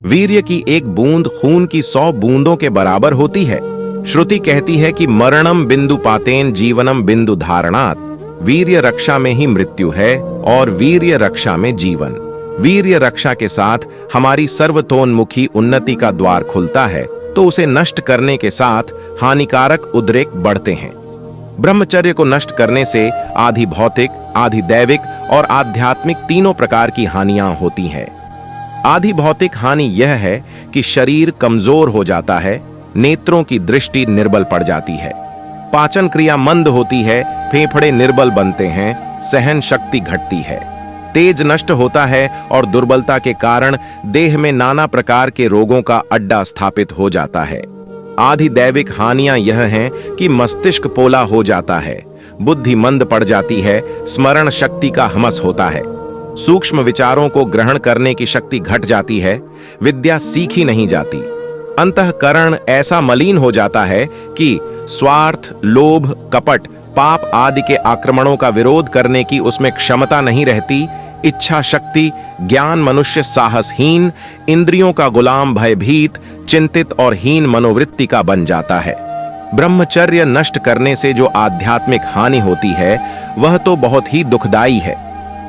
वीर्य की एक बूंद खून की 100 बूंदों के बराबर होती है। श्रुति कहती है कि मरणम बिंदु पातेन जीवनम बिंदु धारणात्, वीर्य रक्षा में ही मृत्यु है और वीर्य रक्षा में जीवन। वीर्य रक्षा के साथ हमारी सर्वतोन्मुखी उन्नति का द्वार खुलता है, तो उसे नष्ट करने के साथ हानिकारक उद्रेक बढ़ते हैं। ब्रह्मचर्य को नष्ट करने से आधि भौतिक, आधि दैविक और आध्यात्मिक तीनों प्रकार की हानियां होती हैं। आधि भौतिक हानि यह है कि शरीर कमजोर हो जाता है, नेत्रों की दृष्टि निर्बल पड़ जाती है, पाचन क्रिया मंद होती है, फेफड़े निर्बल बनते हैं, सहन शक्ति घटती है, तेज नष्ट होता है और दुर्बलता के कारण देह में नाना प्रकार के रोगों का अड्डा स्थापित हो जाता है। आधि दैविक हानियां यह हैं कि मस्तिष्क पोला हो जाता है, बुद्धि मंद पड़ जाती है, स्मरण शक्ति का हमस होता है, सूक्ष्म विचारों को ग्रहण करने की शक्ति घट जाती है, विद्या सीखी नहीं जाती, अंतःकरण ऐसा मलिन हो जाता है कि स्वार्थ, लोभ, कपट, पाप आदि के आक्रमणों का विरोध करने की उसमें क्षमता नहीं रहती, इच्छा शक्ति, ज्ञान मनुष्य साहसहीन, इंद्रियों का गुलाम, भयभीत, चिंतित और हीन मनोवृत्ति का बन जाता है। ब्रह्मचर्य नष्ट करने से जो आध्यात्मिक हानि होती है वह तो बहुत ही दुखदाई है।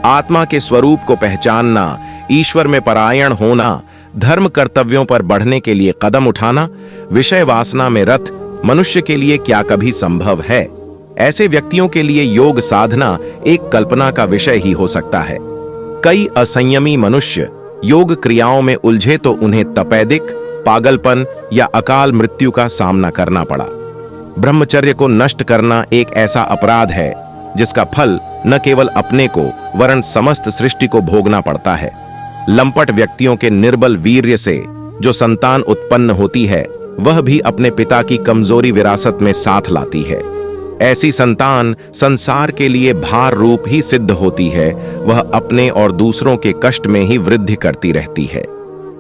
आत्मा के स्वरूप को पहचानना, ईश्वर में परायण होना, धर्म कर्तव्यों पर बढ़ने के लिए कदम उठाना, विषय वासना में रत मनुष्य के लिए क्या कभी संभव है? ऐसे व्यक्तियों के लिए योग साधना एक कल्पना का विषय ही हो सकता है। कई असंयमी मनुष्य योग क्रियाओं में उलझे तो उन्हें तपेदिक, पागलपन या अकाल मृत्यु का सामना करना पड़ा। ब्रह्मचर्य को नष्ट करना एक ऐसा अपराध है जिसका फल न केवल अपने को वरन समस्त सृष्टि को भोगना पड़ता है। लंपट व्यक्तियों के निर्बल वीर्य से जो संतान उत्पन्न होती है वह भी अपने पिता की कमजोरी विरासत में साथ लाती है। ऐसी संतान संसार के लिए भार रूप ही सिद्ध होती है, वह अपने और दूसरों के कष्ट में ही वृद्धि करती रहती है।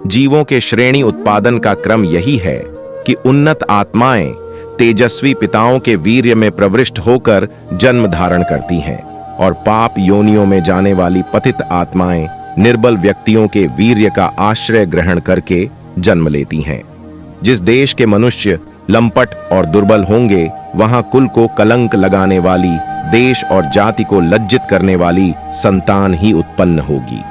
जीवों के श्रेणी उत्पादन का क्रम यही है कि उन्नत आत्माएं तेजस्वी पिताओं के वीर्य में प्रविष्ट होकर जन्म धारण करती हैं और पाप योनियों में जाने वाली पतित आत्माएं निर्बल व्यक्तियों के वीर्य का आश्रय ग्रहण करके जन्म लेती हैं। जिस देश के मनुष्य लंपट और दुर्बल होंगे वहां कुल को कलंक लगाने वाली, देश और जाति को लज्जित करने वाली संतान ही उत्पन्न होगी।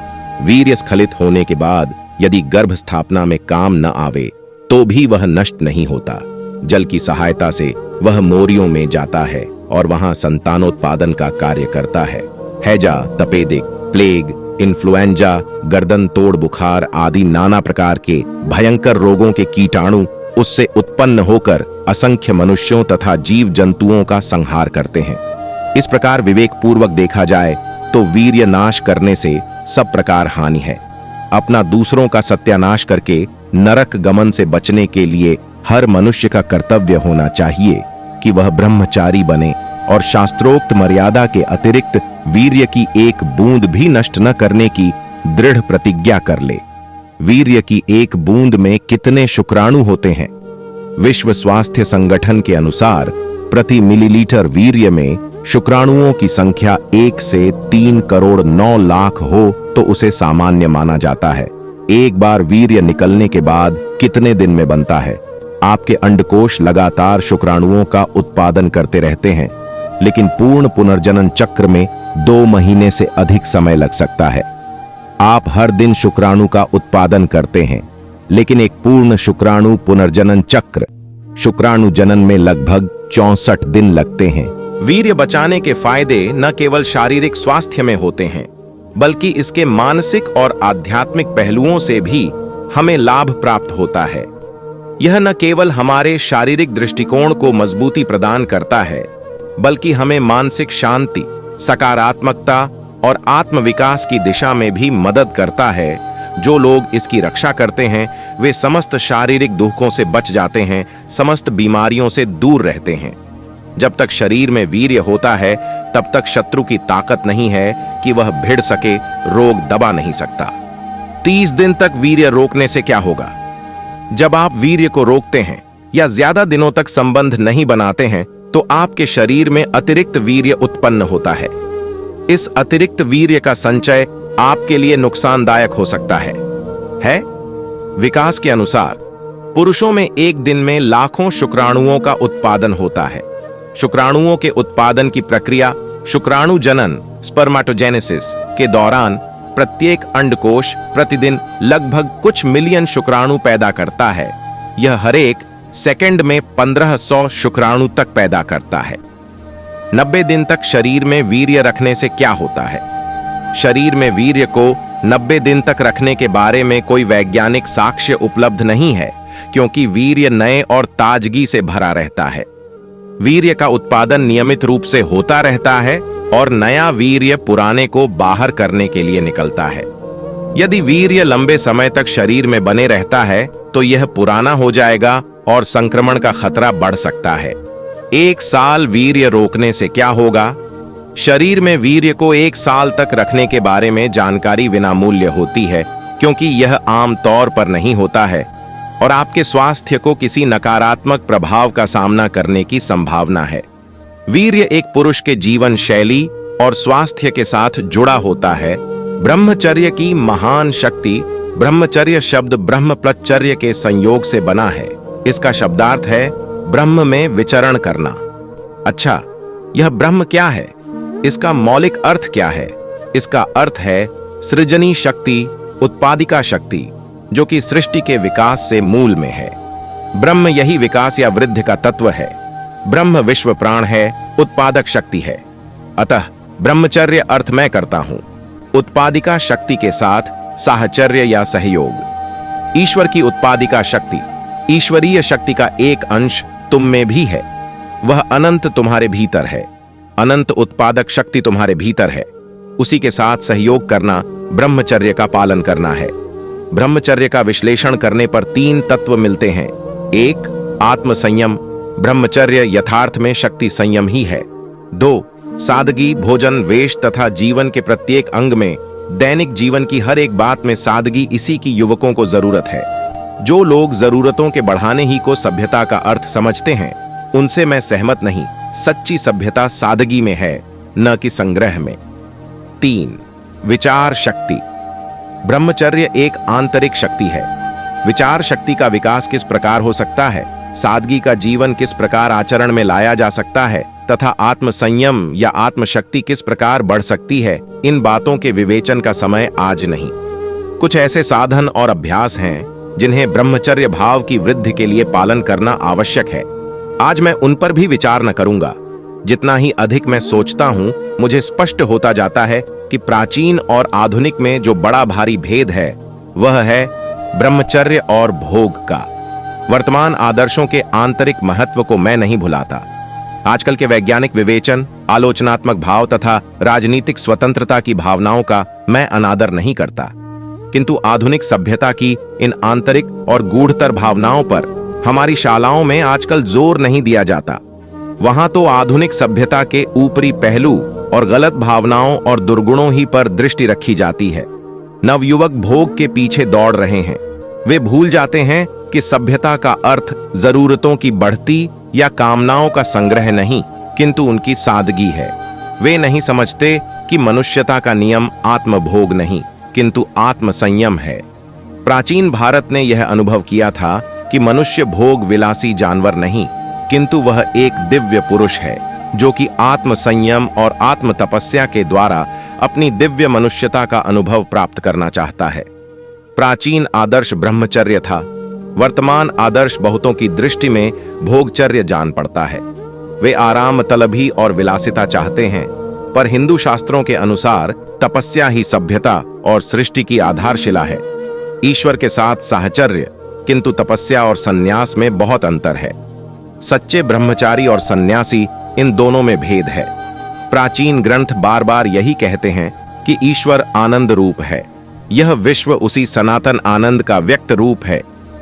वीर्य स्खलित होने के बाद यदि गर्भ स्थापना में काम न आवे तो भी वह नष्ट नहीं होता। जल की सहायता से वह मोरियों में जाता है और वहां संतानोत्पादन का कार्य करता है। हैजा, तपेदिक, प्लेग, इन्फ्लुएंजा, गर्दन तोड़ बुखार आदि नाना प्रकार के भयंकर रोगों के कीटाणु उससे उत्पन्न होकर असंख्य मनुष्यों तथा जीव जंतुओं का संहार करते हैं। इस प्रकार विवेक पूर्वक देखा जाए तो वीर्य नाश करने से सब प्रकार हानि है। अपना दूसरों का सत्यानाश करके नरक गमन से बचने के लिए हर मनुष्य का कर्तव्य होना चाहिए कि वह ब्रह्मचारी बने और शास्त्रोक्त मर्यादा के अतिरिक्त वीर्य की एक बूंद भी नष्ट न करने की दृढ़ प्रतिज्ञा कर ले। वीर्य की एक बूंद में कितने शुक्राणु होते हैं? विश्व स्वास्थ्य संगठन के अनुसार प्रति मिलीलीटर वीर्य में शुक्राणुओं की संख्या 1 से 3 करोड़ 9 लाख हो तो उसे सामान्य माना जाता है। एक बार वीर्य निकलने के बाद कितने दिन में बनता है? आपके अंडकोश लगातार शुक्राणुओं का उत्पादन करते रहते हैं, लेकिन पूर्ण पुनर्जनन चक्र में 2 महीने से अधिक समय लग सकता है। आप हर दिन शुक्राणु का उत्पादन करते हैं, लेकिन एक पूर्ण शुक्राणु पुनर्जनन चक्र शुक्राणु जनन में लगभग 64 दिन लगते हैं। वीर्य बचाने के फायदे न केवल शारीरिक स्वास्थ्य में होते हैं, बल्कि इसके मानसिक और आध्यात्मिक पहलुओं से भी हमें लाभ प्राप्त होता है। यह न केवल हमारे शारीरिक दृष्टिकोण को मजबूती प्रदान करता है, बल्कि हमें मानसिक शांति, सकारात्मकता और आत्मविकास की दिशा में भी मदद करता है। जो लोग इसकी रक्षा करते हैं वे समस्त शारीरिक दुखों से बच जाते हैं, समस्त बीमारियों से दूर रहते हैं। जब तक शरीर में वीर्य होता है तब तक शत्रु की ताकत नहीं है कि वह भिड़ सके, रोग दबा नहीं सकता। 30 दिन तक वीर्य रोकने से क्या होगा? जब आप वीर्य को रोकते हैं या ज्यादा दिनों तक संबंध नहीं बनाते हैं तो आपके शरीर में अतिरिक्त वीर्य उत्पन्न होता है। इस अतिरिक्त वीर्य का संचय आपके लिए नुकसानदायक हो सकता है? विकास के अनुसार पुरुषों में एक दिन में लाखों शुक्राणुओं का उत्पादन होता है। शुक्राणुओं के उत्पादन की प्रक्रिया शुक्राणु जनन स्पर्माटोजेनेसिस के दौरान प्रत्येक अंडकोश प्रतिदिन लगभग कुछ मिलियन शुक्राणु पैदा करता है। यह हर एक सेकंड में 1500 शुक्राणु तक पैदा करता है। 90 दिन तक शरीर में वीर्य रखने से क्या होता है? शरीर में वीर्य को 90 दिन तक रखने के बारे में कोई वैज्ञानिक साक्ष्य उपलब्ध नहीं है, क्योंकि वीर्य नए और ताजगी से भरा रहता है। वीर्य का उत्पादन नियमित रूप से होता रहता है और नया वीर्य पुराने को बाहर करने के लिए निकलता है। यदि वीर्य लंबे समय तक शरीर में बने रहता है तो यह पुराना हो जाएगा और संक्रमण का खतरा बढ़ सकता है। 1 साल वीर्य रोकने से क्या होगा? शरीर में वीर्य को 1 साल तक रखने के बारे में जानकारी विनामूल्य होती है, क्योंकि यह आम तौर पर नहीं होता है और आपके स्वास्थ्य को किसी नकारात्मक प्रभाव का सामना करने की संभावना है। वीर्य एक पुरुष के जीवन शैली और स्वास्थ्य के साथ जुड़ा होता है। ब्रह्मचर्य की महान शक्ति, ब्रह्मचर्य शब्द ब्रह्मप्रचर्य के संयोग से बना है। इसका शब्दार्थ है ब्रह्म में विचरण करना। अच्छा, यह ब्रह्म क्या है? इसका मौलिक अर्थ क्या है? इसका अर्थ है सृजनी शक्ति, उत्पादिका शक्ति, जो कि सृष्टि के विकास से मूल में है। ब्रह्म यही विकास या वृद्धि का तत्व है। ब्रह्म विश्व प्राण है, उत्पादक शक्ति है। अतः ब्रह्मचर्य अर्थ मैं करता हूं उत्पादिका शक्ति के साथ साहचर्य या सहयोग। ईश्वर की उत्पादिका शक्ति, ईश्वरीय शक्ति का एक अंश तुम में भी है। वह अनंत तुम्हारे भीतर है। अनंत उत्पादक शक्ति तुम्हारे भीतर है। उसी के साथ सहयोग करना ब्रह्मचर्य का पालन करना है। ब्रह्मचर्य का विश्लेषण करने पर 3 तत्व मिलते हैं। 1 आत्म संयम, ब्रह्मचर्य यथार्थ में शक्ति संयम ही है। 2 सादगी, भोजन, वेश तथा जीवन के प्रत्येक अंग में, दैनिक जीवन की हर एक बात में सादगी इसी की युवकों को जरूरत है। जो लोग जरूरतों के बढ़ाने ही को सभ्यता का अर्थ समझते हैं, उनसे मैं सहमत नहीं। सच्ची सभ्यता सादगी में है, न कि संग्रह में। 3 विचार शक्ति। ब्रह्मचर्य एक आंतरिक शक्ति है। विचार शक्ति का विकास किस प्रकार हो सकता है, सादगी का जीवन किस प्रकार आचरण में लाया जा सकता है तथा आत्म संयम या आत्मशक्ति किस प्रकार बढ़ सकती है, इन बातों के विवेचन का समय आज नहीं। कुछ ऐसे साधन और अभ्यास हैं जिन्हें ब्रह्मचर्य भाव की वृद्धि के लिए पालन करना आवश्यक है। आज मैं उन पर भी विचार न करूंगा। जितना ही अधिक मैं सोचता हूं, मुझे स्पष्ट होता जाता है कि प्राचीन और आधुनिक में जो बड़ा भारी भेद है वह है ब्रह्मचर्य और भोग का। वर्तमान आदर्शों के आंतरिक महत्व को मैं नहीं भुलाता। आजकल के वैज्ञानिक विवेचन, आलोचनात्मक भाव तथा राजनीतिक स्वतंत्रता की भावनाओं का मैं अनादर नहीं करता, किंतु आधुनिक सभ्यता की इन आंतरिक और गूढ़तर भावनाओं पर हमारी शालाओं में आजकल जोर नहीं दिया जाता। वहां तो आधुनिक सभ्यता के ऊपरी पहलू और गलत भावनाओं और दुर्गुणों ही पर दृष्टि रखी जाती है। नवयुवक भोग के पीछे दौड़ रहे हैं। वे भूल जाते हैं कि सभ्यता का अर्थ जरूरतों की बढ़ती या कामनाओं का संग्रह नहीं, किंतु उनकी सादगी है। वे नहीं समझते कि मनुष्यता का नियम आत्मभोग नहीं, किंतु आत्म संयम है। प्राचीन भारत ने यह अनुभव किया था कि मनुष्य भोग विलासी जानवर नहीं, किंतु वह एक दिव्य पुरुष है जो कि आत्म संयम और आत्म तपस्या के द्वारा अपनी दिव्य मनुष्यता का अनुभव प्राप्त करना चाहता है। प्राचीन आदर्श ब्रह्मचर्य था। वर्तमान आदर्श बहुतों की दृष्टि में भोगचर्य जान पड़ता है। वे आराम तलबी और विलासिता चाहते हैं, पर हिंदू शास्त्रों के अनुसार तपस्या ही सभ्यता और सृष्टि की आधारशिला है। ईश्वर के साथ साहचर्य, किंतु तपस्या और सन्यास में बहुत अंतर है। सच्चे ब्रह्मचारी और सन्यासी, इन दोनों में भेद है। प्राचीन ग्रंथ बार बार यही कहते हैं कि ईश्वर आनंद रूप है। यह विश्व उसी सनातन आनंद का व्यक्त रूप है।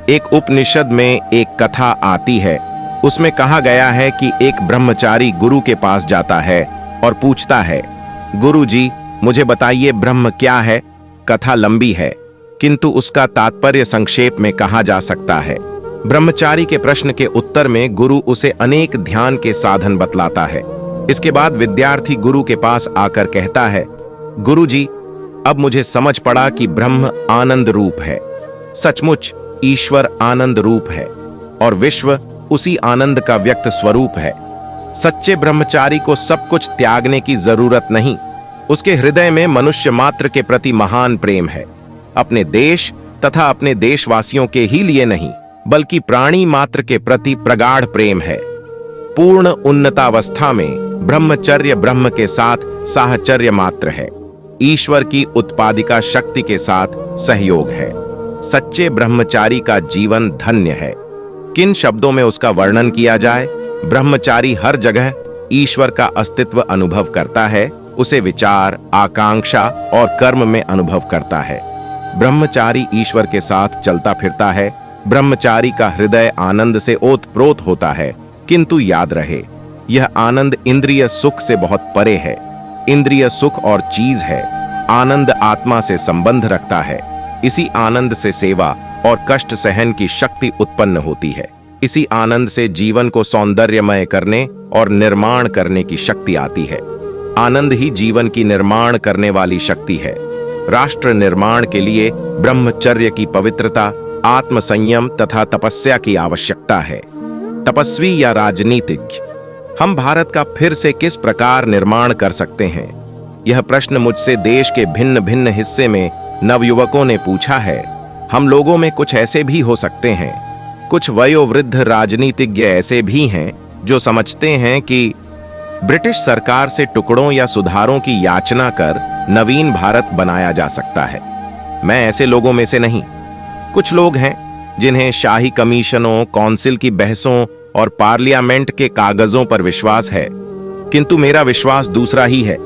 एक उपनिषद में एक कथा आती है। उसमें कहा गया है कि एक ब्रह्मचारी गुरु के पास जाता है और पूछता है, गुरु जी मुझे बताइए ब्रह्म क्या है। कथा लंबी है, किंतु उसका तात्पर्य संक्षेप में कहा जा सकता है। ब्रह्मचारी के प्रश्न के उत्तर में गुरु उसे अनेक ध्यान के साधन बतलाता है। इसके बाद विद्यार्थी गुरु के पास आकर कहता है, गुरु जी अब मुझे समझ पड़ा कि ब्रह्म आनंद रूप है। सचमुच ईश्वर आनंद रूप है और विश्व उसी आनंद का व्यक्त स्वरूप है। सच्चे ब्रह्मचारी को सब कुछ त्यागने की जरूरत नहीं, उसके हृदय में मनुष्य मात्र के प्रति महान प्रेम है। अपने देश तथा अपने देशवासियों के ही लिए नहीं, बल्कि प्राणी मात्र के प्रति प्रगाढ़ प्रेम है। पूर्ण उन्नतावस्था में ब्रह्मचर्य ब्रह्म के साथ साहचर्य मात्र है, ईश्वर की उत्पादिका शक्ति के साथ सहयोग है। सच्चे ब्रह्मचारी का जीवन धन्य है। किन शब्दों में उसका वर्णन किया जाए? ब्रह्मचारी हर जगह ईश्वर का अस्तित्व अनुभव करता है, उसे विचार, आकांक्षा और कर्म में अनुभव करता है। ब्रह्मचारी ईश्वर के साथ चलता फिरता है। ब्रह्मचारी का हृदय आनंद से ओतप्रोत होता है, किंतु याद रहे, यह आनंद इंद्रिय सुख से बहुत परे है। इंद्रिय सुख और चीज है, आनंद आत्मा से संबंध रखता है। इसी आनंद से सेवा और कष्ट सहन की शक्ति उत्पन्न होती है। इसी आनंद से जीवन को सौंदर्यमय करने और निर्माण करने की शक्ति आती है। आनंद ही जीवन की निर्माण करने वाली शक्ति है। राष्ट्र निर्माण के लिए ब्रह्मचर्य की पवित्रता, आत्मसंयम तथा तपस्या की आवश्यकता है। तपस्वी या राजनीतिज्ञ, हम भारत का फिर से किस प्रकार निर्माण कर सकते हैं? यह प्रश्न मुझसे देश के भिन्न भिन्न हिस्से में नवयुवकों ने पूछा है। हम लोगों में कुछ ऐसे भी हो सकते हैं, कुछ वयोवृद्ध राजनीतिज्ञ ऐसे भी हैं जो समझते हैं कि ब्रिटिश सरकार से टुकड़ों या सुधारों की याचना कर नवीन भारत बनाया जा सकता है। मैं ऐसे लोगों में से नहीं। कुछ लोग हैं जिन्हें शाही कमीशनों, काउंसिल की बहसों और पार्लियामेंट के कागजों पर विश्वास है, किंतु मेरा विश्वास दूसरा ही है।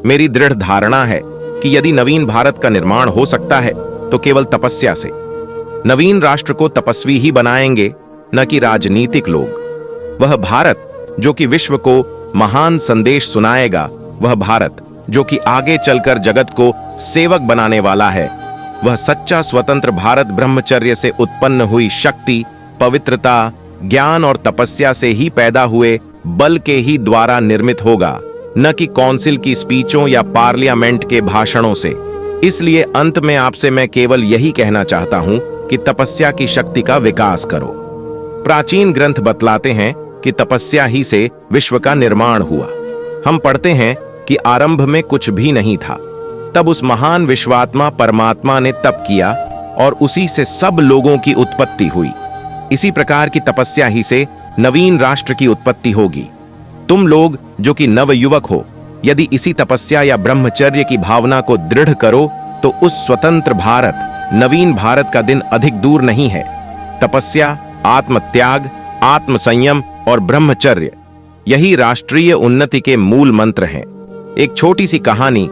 मेरी दृढ़ धारणा है कि यदि नवीन भारत का निर्माण हो सकता है तो केवल तपस्या से। नवीन राष्ट्र को तपस्वी ही बनाएंगे, न कि राजनीतिक लोग। वह भारत जो कि विश्व को महान संदेश सुनाएगा, वह भारत जो कि आगे चलकर जगत को सेवक बनाने वाला है, वह सच्चा स्वतंत्र भारत ब्रह्मचर्य से उत्पन्न हुई शक्ति, पवित्रता, ज्ञान और तपस्या से ही पैदा हुए बल के ही द्वारा निर्मित होगा, न कि काउंसिल की स्पीचों या पार्लियामेंट के भाषणों से। इसलिए अंत में आपसे मैं केवल यही कहना चाहता हूं कि तपस्या की शक्ति का विकास करो। प्राचीन ग्रंथ बतलाते हैं कि तपस्या ही से विश्व का निर्माण हुआ। हम पढ़ते हैं कि आरंभ में कुछ भी नहीं था, तब उस महान विश्वात्मा परमात्मा ने तप किया और उसी से सब लोगों की उत्पत्ति हुई। इसी प्रकार की तपस्या ही से नवीन राष्ट्र की उत्पत्ति होगी। तुम लोग जो कि नवयुवक हो, यदि इसी तपस्या या ब्रह्मचर्य की भावना को दृढ़ करो तो उस स्वतंत्र भारत, नवीन भारत का दिन अधिक दूर नहीं है। तपस्या, आत्मत्याग, आत्मसंयम और ब्रह्मचर्य, यही राष्ट्रीय उन्नति के मूल मंत्र हैं। एक छोटी सी कहानी